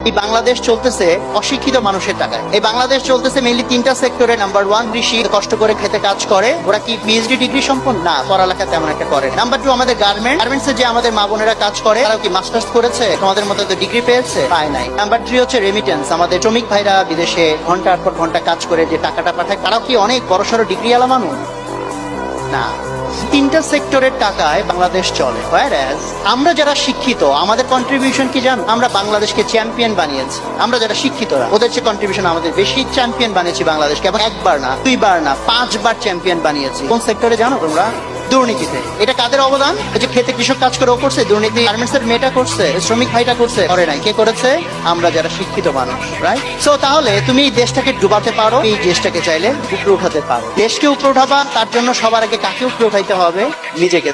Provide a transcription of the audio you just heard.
এই বাংলাদেশ চলতেছে অশিক্ষিত মানুষের টাকায়। এই বাংলাদেশ চলতেছে মেইনলি তিনটা সেক্টরে। নাম্বার 1, কৃষি, কষ্ট করে খেতে কাজ করে। ওরা কি পিএইচডি ডিগ্রি সম্পন্ন? না, পড়ালেখা তেমন একটা করে। নাম্বার 2, আমাদের গার্মেন্টস যে আমাদের মা বোনেরা কাজ করে, তারাও কি মাস্টার্স করেছে? তোমাদের মতো তো ডিগ্রি পেয়েছে? পায় নাই। নাম্বার 3 হচ্ছে রেমিটেন্স। আমাদের শ্রমিক ভাইরা বিদেশে ঘন্টার পর ঘন্টা কাজ করে যে টাকাটা পাঠায়, তারাও কি অনেক বড়সড় ডিগ্রি আলা মানুষ? না। তিনটা সেক্টরের টাকায় বাংলাদেশ চলে। Whereas আমরা যারা শিক্ষিত, আমাদের কন্ট্রিবিউশন কি জানো? আমরা বাংলাদেশকে চ্যাম্পিয়ন বানিয়েছি। আমরা যারা শিক্ষিতরা, ওদের যে কন্ট্রিবিউশন আমাদের বেশি। চ্যাম্পিয়ন বানিয়েছি বাংলাদেশকে, এবং একবার না, 2 বার না, 5 বার চ্যাম্পিয়ন বানিয়েছি। কোন সেক্টরে জানো তোমরা? দুর্নীতিতে। এটা কাদের অবদান? এই যে খেতে কৃষক কাজ করে ও করছে দুর্নীতি, গার্মেন্টস এর মেয়েটা করছে, শ্রমিক ভাইটা করছে, করে নাই। কে করেছে? আমরা যারা শিক্ষিত মানুষ, রাইট? সো তাহলে তুমি এই দেশটাকে ডুবাতে পারো, এই দেশটাকে চাইলে উপরে উঠাতে পারো। দেশকে উপরে উঠাবা, তার জন্য সবার আগে কাকে উপরে উঠাইতে হবে? নিজেকে।